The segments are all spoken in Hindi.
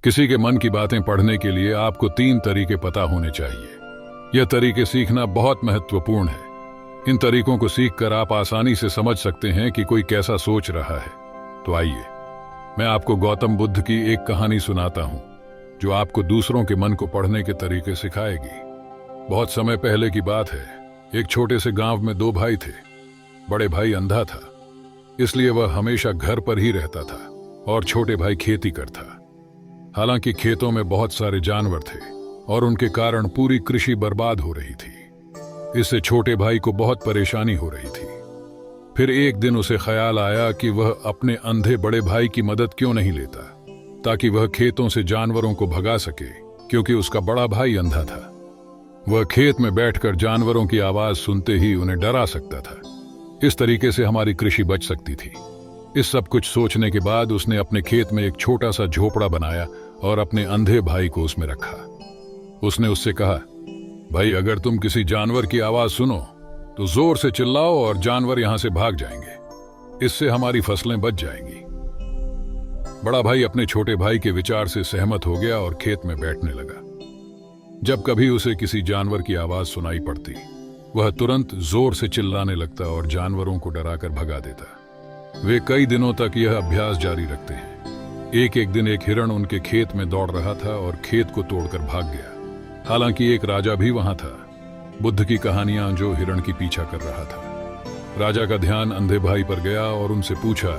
किसी के मन की बातें पढ़ने के लिए आपको 3 तरीके पता होने चाहिए। यह तरीके सीखना बहुत महत्वपूर्ण है। इन तरीकों को सीखकर आप आसानी से समझ सकते हैं कि कोई कैसा सोच रहा है। तो आइए, मैं आपको गौतम बुद्ध की एक कहानी सुनाता हूं, जो आपको दूसरों के मन को पढ़ने के तरीके सिखाएगी। बहुत समय पहले की बात है। एक छोटे से गांव में 2 भाई थे। बड़े भाई अंधा था, इसलिए वह हमेशा घर पर ही रहता था और छोटे भाई खेती करता। हालांकि खेतों में बहुत सारे जानवर थे और उनके कारण पूरी कृषि बर्बाद हो रही थी। इससे छोटे भाई को बहुत परेशानी हो रही थी। फिर एक दिन उसे ख्याल आया कि वह अपने अंधे बड़े भाई की मदद क्यों नहीं लेता, ताकि वह खेतों से जानवरों को भगा सके, क्योंकि उसका बड़ा भाई अंधा था। वह खेत में बैठकर जानवरों की आवाज सुनते ही उन्हें डरा सकता था। इस तरीके से हमारी कृषि बच सकती थी। इस सब कुछ सोचने के बाद उसने अपने खेत में एक छोटा सा झोपड़ा बनाया और अपने अंधे भाई को उसमें रखा। उसने उससे कहा, भाई, अगर तुम किसी जानवर की आवाज सुनो तो जोर से चिल्लाओ और जानवर यहां से भाग जाएंगे। इससे हमारी फसलें बच जाएंगी। बड़ा भाई अपने छोटे भाई के विचार से सहमत हो गया और खेत में बैठने लगा। जब कभी उसे किसी जानवर की आवाज सुनाई पड़ती, वह तुरंत जोर से चिल्लाने लगता और जानवरों को डराकर भगा देता। वे कई दिनों तक यह अभ्यास जारी रखते हैं। एक दिन एक हिरण उनके खेत में दौड़ रहा था और खेत को तोड़कर भाग गया। हालांकि एक राजा भी वहां था, बुद्ध की कहानियां जो हिरण की पीछा कर रहा था। राजा का ध्यान अंधे भाई पर गया और उनसे पूछा,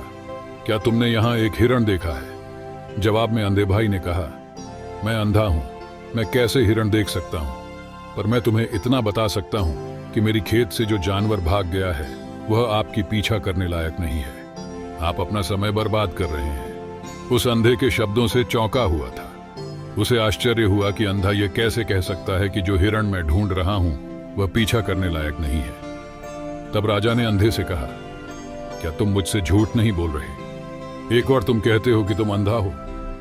क्या तुमने यहाँ एक हिरण देखा है? जवाब में अंधे भाई ने कहा, मैं अंधा हूं, मैं कैसे हिरण देख सकता हूं? पर मैं तुम्हें इतना बता सकता हूं कि मेरी खेत से जो जानवर भाग गया है वह आपकी पीछा करने लायक नहीं है। आप अपना समय बर्बाद कर रहे हैं। उस अंधे के शब्दों से चौंका हुआ था। उसे आश्चर्य हुआ कि अंधा यह कैसे कह सकता है कि जो हिरण मैं ढूंढ रहा हूं वह पीछा करने लायक नहीं है। तब राजा ने अंधे से कहा, क्या तुम मुझसे झूठ नहीं बोल रहे? एक ओर तुम कहते हो कि तुम अंधा हो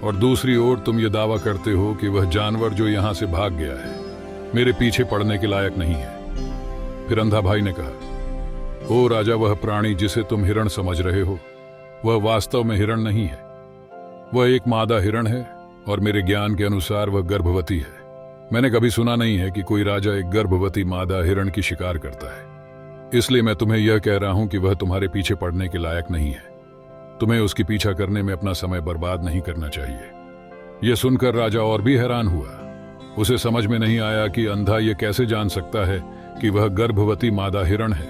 और दूसरी ओर तुम यह दावा करते हो कि वह जानवर जो यहां से भाग गया है मेरे पीछे पड़ने के लायक नहीं है। फिर अंधा भाई ने कहा, ओ राजा, वह प्राणी जिसे तुम हिरण समझ रहे हो वह वास्तव में हिरण नहीं है। वह एक मादा हिरण है और मेरे ज्ञान के अनुसार वह गर्भवती है। मैंने कभी सुना नहीं है कि कोई राजा एक गर्भवती मादा हिरण की शिकार करता है। इसलिए मैं तुम्हें यह कह रहा हूं कि वह तुम्हारे पीछे पड़ने के लायक नहीं है। तुम्हें उसकी पीछा करने में अपना समय बर्बाद नहीं करना चाहिए। यह सुनकर राजा और भी हैरान हुआ। उसे समझ में नहीं आया कि अंधा यह कैसे जान सकता है कि वह गर्भवती मादा हिरण है।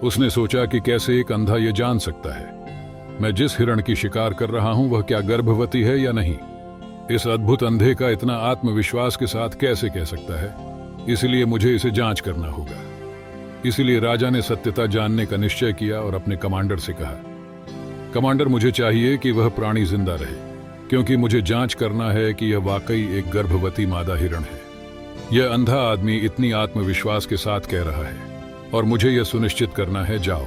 उसने सोचा कि कैसे एक अंधा यह जान सकता है मैं जिस हिरण की शिकार कर रहा हूं वह क्या गर्भवती है या नहीं। इस अद्भुत अंधे का इतना आत्मविश्वास के साथ कैसे कह सकता है? इसलिए मुझे इसे जांच करना होगा। इसलिए राजा ने सत्यता जानने का निश्चय किया और अपने कमांडर से कहा, कमांडर, मुझे चाहिए कि वह प्राणी जिंदा रहे, क्योंकि मुझे जांच करना है कि यह वाकई एक गर्भवती मादा हिरण है। यह अंधा आदमी इतनी आत्मविश्वास के साथ कह रहा है और मुझे यह सुनिश्चित करना है। जाओ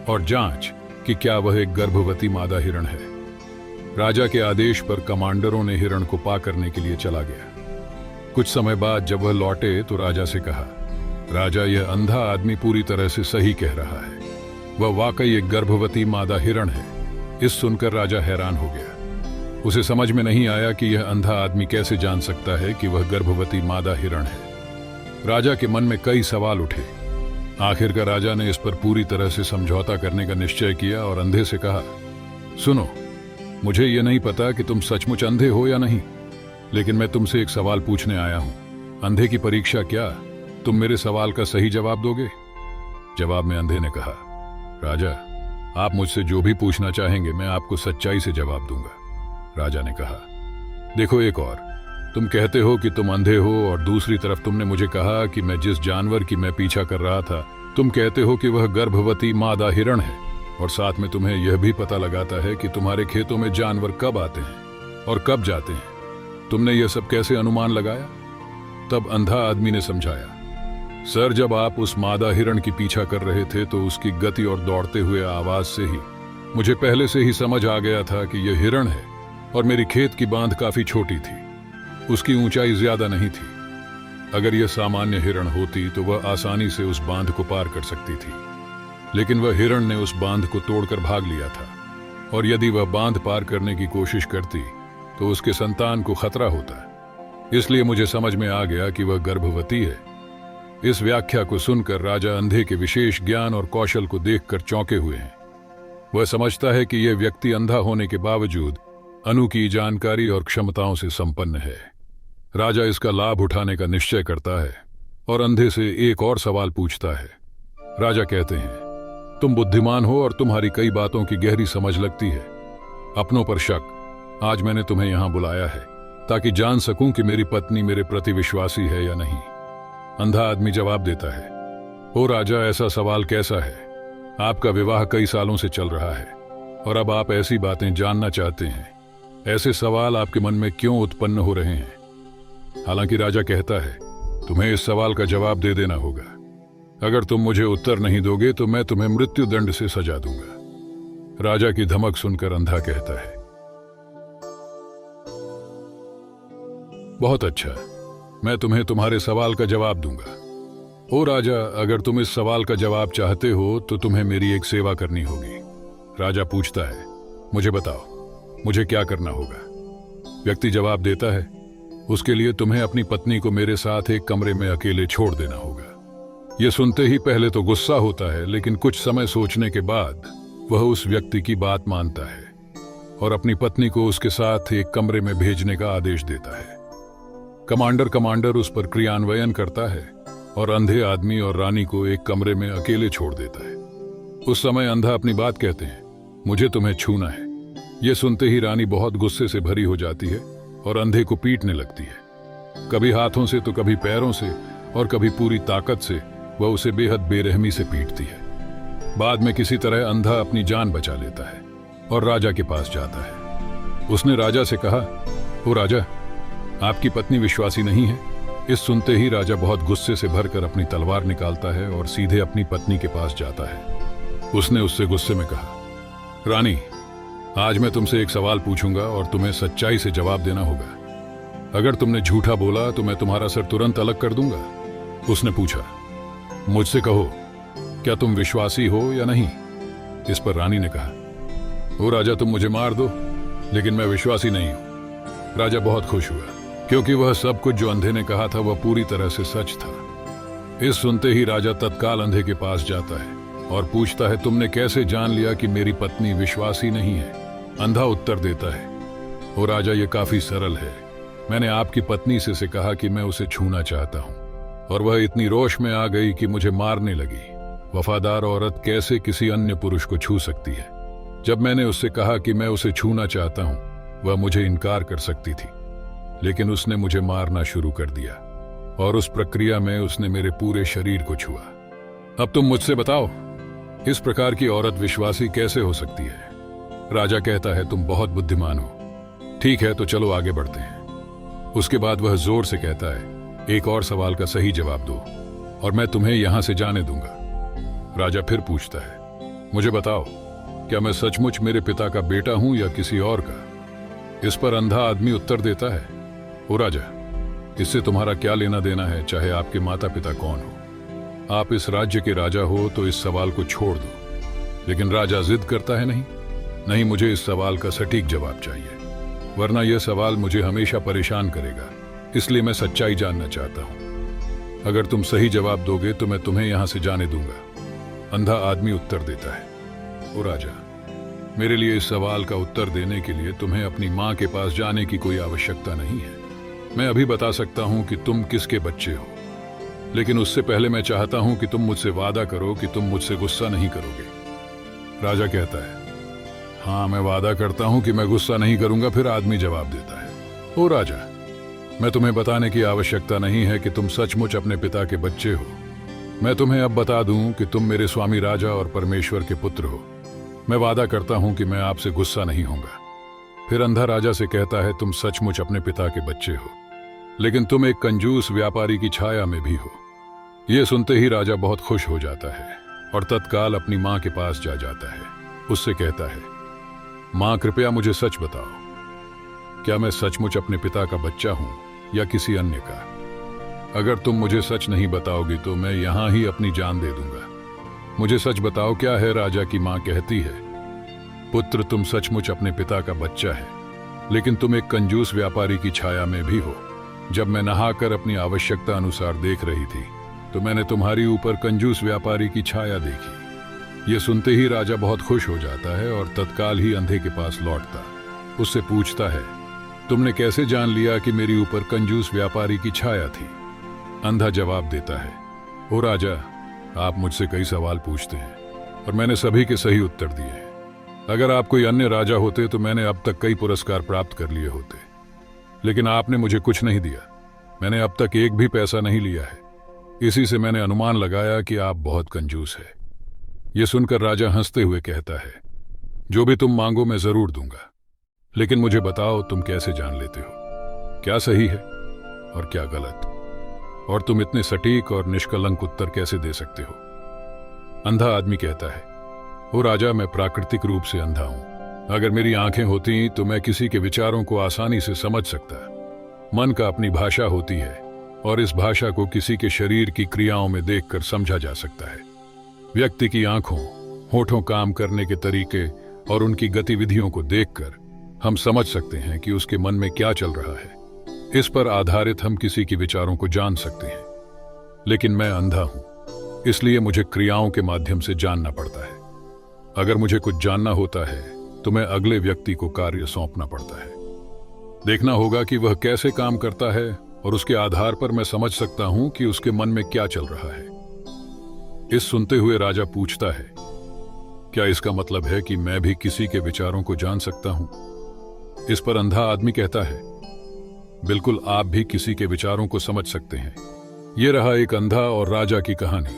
और जांच कि क्या वह एक गर्भवती मादा हिरण है। राजा के आदेश पर कमांडरों ने हिरण को पा करने के लिए चला गया। कुछ समय बाद जब वह लौटे तो राजा से कहा, राजा, यह अंधा आदमी पूरी तरह से सही कह रहा है। वह वाकई एक गर्भवती मादा हिरण है। इस सुनकर राजा हैरान हो गया। उसे समझ में नहीं आया कि यह अंधा आदमी कैसे जान सकता है कि वह गर्भवती मादा हिरण है। राजा के मन में कई सवाल उठे। आखिरकार राजा ने इस पर पूरी तरह से समझौता करने का निश्चय किया और अंधे से कहा, सुनो, मुझे यह नहीं पता कि तुम सचमुच अंधे हो या नहीं, लेकिन मैं तुमसे एक सवाल पूछने आया हूं। अंधे की परीक्षा क्या? तुम मेरे सवाल का सही जवाब दोगे? जवाब में अंधे ने कहा, राजा, आप मुझसे जो भी पूछना चाहेंगे मैं आपको सच्चाई से जवाब दूंगा। राजा ने कहा, देखो, एक और, तुम कहते हो कि तुम अंधे हो और दूसरी तरफ तुमने मुझे कहा कि मैं जिस जानवर की मैं पीछा कर रहा था तुम कहते हो कि वह गर्भवती मादा हिरण है, और साथ में तुम्हें यह भी पता लगाता है कि तुम्हारे खेतों में जानवर कब आते हैं और कब जाते हैं। तुमने यह सब कैसे अनुमान लगाया? तब अंधा आदमी ने समझाया, सर, जब आप उस मादा हिरण की पीछा कर रहे थे तो उसकी गति और दौड़ते हुए आवाज से ही मुझे पहले से ही समझ आ गया था कि यह हिरण है और मेरी खेत की बांध काफी छोटी थी। उसकी ऊंचाई ज्यादा नहीं थी। अगर यह सामान्य हिरण होती तो वह आसानी से उस बांध को पार कर सकती थी, लेकिन वह हिरण ने उस बांध को तोड़कर भाग लिया था, और यदि वह बांध पार करने की कोशिश करती तो उसके संतान को खतरा होता है। इसलिए मुझे समझ में आ गया कि वह गर्भवती है। इस व्याख्या को सुनकर राजा अंधे के विशेष ज्ञान और कौशल को देखकर चौंके हुए हैं। वह समझता है कि यह व्यक्ति अंधा होने के बावजूद अनोखी जानकारी और क्षमताओं से संपन्न है। राजा इसका लाभ उठाने का निश्चय करता है और अंधे से एक और सवाल पूछता है। राजा कहते हैं, तुम बुद्धिमान हो और तुम्हारी कई बातों की गहरी समझ लगती है। अपनों पर शक। आज मैंने तुम्हें यहां बुलाया है ताकि जान सकूं कि मेरी पत्नी मेरे प्रति विश्वासी है या नहीं। अंधा आदमी जवाब देता है, ओ राजा, ऐसा सवाल कैसा है? आपका विवाह कई सालों से चल रहा है और अब आप ऐसी बातें जानना चाहते हैं। ऐसे सवाल आपके मन में क्यों उत्पन्न हो रहे हैं? हालांकि राजा कहता है, तुम्हें इस सवाल का जवाब दे देना होगा। अगर तुम मुझे उत्तर नहीं दोगे तो मैं तुम्हें मृत्यु दंड से सजा दूंगा। राजा की धमक सुनकर अंधा कहता है, बहुत अच्छा, मैं तुम्हें तुम्हारे सवाल का जवाब दूंगा। ओ राजा, अगर तुम इस सवाल का जवाब चाहते हो तो तुम्हें मेरी एक सेवा करनी होगी। राजा पूछता है, मुझे बताओ, मुझे क्या करना होगा? व्यक्ति जवाब देता है, उसके लिए तुम्हें अपनी पत्नी को मेरे साथ एक कमरे में अकेले छोड़ देना होगा। यह सुनते ही पहले तो गुस्सा होता है, लेकिन कुछ समय सोचने के बाद वह उस व्यक्ति की बात मानता है और अपनी पत्नी को उसके साथ एक कमरे में भेजने का आदेश देता है। कमांडर उस पर क्रियान्वयन करता है और अंधे आदमी और रानी को एक कमरे में अकेले छोड़ देता है। उस समय अंधा अपनी बात कहते हैं, मुझे तुम्हें छूना है। यह सुनते ही रानी बहुत गुस्से से भरी हो जाती है और अंधे को पीटने लगती है, कभी हाथों से तो कभी पैरों से और कभी पूरी ताकत से वह उसे बेहद बेरहमी से पीटती है। बाद में किसी तरह अंधा अपनी जान बचा लेता है और राजा के पास जाता है। उसने राजा से कहा, ओ राजा, आपकी पत्नी विश्वासी नहीं है। इस सुनते ही राजा बहुत गुस्से से भरकर अपनी तलवार निकालता है और सीधे अपनी पत्नी के पास जाता है। उसने उससे गुस्से में कहा, रानी, आज मैं तुमसे एक सवाल पूछूंगा और तुम्हें सच्चाई से जवाब देना होगा। अगर तुमने झूठा बोला तो मैं तुम्हारा सर तुरंत अलग कर दूंगा। उसने पूछा, मुझसे कहो, क्या तुम विश्वासी हो या नहीं? इस पर रानी ने कहा, ओ राजा, तुम मुझे मार दो, लेकिन मैं विश्वासी नहीं हूं। राजा बहुत खुश हुआ क्योंकि वह सब कुछ जो अंधे ने कहा था वह पूरी तरह से सच था। इस सुनते ही राजा तत्काल अंधे के पास जाता है और पूछता है, तुमने कैसे जान लिया कि मेरी पत्नी विश्वासी नहीं है? अंधा उत्तर देता है, ओ राजा, ये काफी सरल है। मैंने आपकी पत्नी से कहा कि मैं उसे छूना चाहता हूं और वह इतनी रोष में आ गई कि मुझे मारने लगी। वफादार औरत कैसे किसी अन्य पुरुष को छू सकती है? जब मैंने उससे कहा कि मैं उसे छूना चाहता हूं, वह मुझे इनकार कर सकती थी, लेकिन उसने मुझे मारना शुरू कर दिया और उस प्रक्रिया में उसने मेरे पूरे शरीर को छुआ। अब तुम मुझसे बताओ, इस प्रकार की औरत विश्वासी कैसे हो सकती है? राजा कहता है, तुम बहुत बुद्धिमान हो। ठीक है, तो चलो आगे बढ़ते हैं। उसके बाद वह जोर से कहता है, एक और सवाल का सही जवाब दो और मैं तुम्हें यहां से जाने दूंगा। राजा फिर पूछता है, मुझे बताओ, क्या मैं सचमुच मेरे पिता का बेटा हूं या किसी और का? इस पर अंधा आदमी उत्तर देता है, ओ राजा, इससे तुम्हारा क्या लेना देना है, चाहे आपके माता पिता कौन हो। आप इस राज्य के राजा हो तो इस सवाल को छोड़ दो। लेकिन राजा जिद करता है, नहीं, मुझे इस सवाल का सटीक जवाब चाहिए, वरना यह सवाल मुझे हमेशा परेशान करेगा। इसलिए मैं सच्चाई जानना चाहता हूं। अगर तुम सही जवाब दोगे तो मैं तुम्हें यहां से जाने दूंगा। अंधा आदमी उत्तर देता है, ओ राजा, मेरे लिए इस सवाल का उत्तर देने के लिए तुम्हें अपनी मां के पास जाने की कोई आवश्यकता नहीं है। मैं अभी बता सकता हूं कि तुम किसके बच्चे हो, लेकिन उससे पहले मैं चाहता हूं कि तुम मुझसे वादा करो कि तुम मुझसे गुस्सा नहीं करोगे। राजा कहता है, हाँ, मैं वादा करता हूं कि मैं गुस्सा नहीं करूंगा। फिर आदमी जवाब देता है, ओ राजा, मैं तुम्हें बताने की आवश्यकता नहीं है कि तुम सचमुच अपने पिता के बच्चे हो। मैं तुम्हें अब बता दूं कि तुम मेरे स्वामी राजा और परमेश्वर के पुत्र हो। मैं वादा करता हूं कि मैं आपसे गुस्सा नहीं होऊंगा। फिर अंधा राजा से कहता है, तुम सचमुच अपने पिता के बच्चे हो, लेकिन तुम एक कंजूस व्यापारी की छाया में भी हो। यह सुनते ही राजा बहुत खुश हो जाता है और तत्काल अपनी मां के पास जा जाता है। उससे कहता है, मां, कृपया मुझे सच बताओ, क्या मैं सचमुच अपने पिता का बच्चा हूं या किसी अन्य का? अगर तुम मुझे सच नहीं बताओगी तो मैं यहां ही अपनी जान दे दूंगा। मुझे सच बताओ, क्या है? राजा की मां कहती है, पुत्र, तुम सचमुच अपने पिता का बच्चा है। लेकिन तुम एक कंजूस व्यापारी की छाया में भी हो। जब मैं नहाकर अपनी आवश्यकता अनुसार देख रही थी तो मैंने तुम्हारी ऊपर कंजूस व्यापारी की छाया देखी। ये सुनते ही राजा बहुत खुश हो जाता है और तत्काल ही अंधे के पास लौटता उससे पूछता है, तुमने कैसे जान लिया कि मेरी ऊपर कंजूस व्यापारी की छाया थी? अंधा जवाब देता है, ओ राजा, आप मुझसे कई सवाल पूछते हैं और मैंने सभी के सही उत्तर दिए हैं। अगर आप कोई अन्य राजा होते तो मैंने अब तक कई पुरस्कार प्राप्त कर लिए होते, लेकिन आपने मुझे कुछ नहीं दिया। मैंने अब तक एक भी पैसा नहीं लिया है। इसी से मैंने अनुमान लगाया कि आप बहुत कंजूस है। यह सुनकर राजा हंसते हुए कहता है, जो भी तुम मांगो मैं जरूर दूंगा, लेकिन मुझे बताओ तुम कैसे जान लेते हो क्या सही है और क्या गलत, और तुम इतने सटीक और निष्कलंक उत्तर कैसे दे सकते हो? अंधा आदमी कहता है, ओ राजा, मैं प्राकृतिक रूप से अंधा हूं। अगर मेरी आंखें होती तो मैं किसी के विचारों को आसानी से समझ सकता। मन का अपनी भाषा होती है और इस भाषा को किसी के शरीर की क्रियाओं में देखकर समझा जा सकता है। व्यक्ति की आंखों, होठों, काम करने के तरीके और उनकी गतिविधियों को देखकर हम समझ सकते हैं कि उसके मन में क्या चल रहा है। इस पर आधारित हम किसी के विचारों को जान सकते हैं। लेकिन मैं अंधा हूं, इसलिए मुझे क्रियाओं के माध्यम से जानना पड़ता है। अगर मुझे कुछ जानना होता है तो मैं अगले व्यक्ति को कार्य सौंपना पड़ता है। देखना होगा कि वह कैसे काम करता है और उसके आधार पर मैं समझ सकता हूं कि उसके मन में क्या चल रहा है। इस सुनते हुए राजा पूछता है, क्या इसका मतलब है कि मैं भी किसी के विचारों को जान सकता हूं? इस पर अंधा आदमी कहता है, बिल्कुल, आप भी किसी के विचारों को समझ सकते हैं। यह रहा एक अंधा और राजा की कहानी।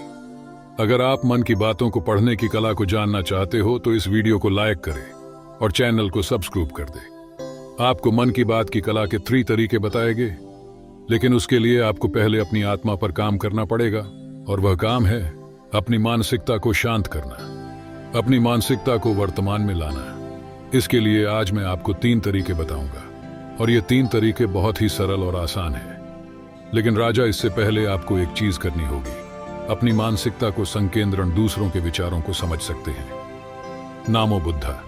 अगर आप मन की बातों को पढ़ने की कला को जानना चाहते हो तो इस वीडियो को लाइक करें और चैनल को सब्सक्राइब कर दें। आपको मन की बात की कला के 3 तरीके बताए गए, लेकिन उसके लिए आपको पहले अपनी आत्मा पर काम करना पड़ेगा, और वह काम है अपनी मानसिकता को शांत करना, अपनी मानसिकता को वर्तमान में लाना। इसके लिए आज मैं आपको 3 तरीके बताऊंगा, और ये 3 तरीके बहुत ही सरल और आसान हैं। लेकिन राजा, इससे पहले आपको एक चीज करनी होगी। अपनी मानसिकता को संकेंद्रण दूसरों के विचारों को समझ सकते हैं। नामो बुद्धा।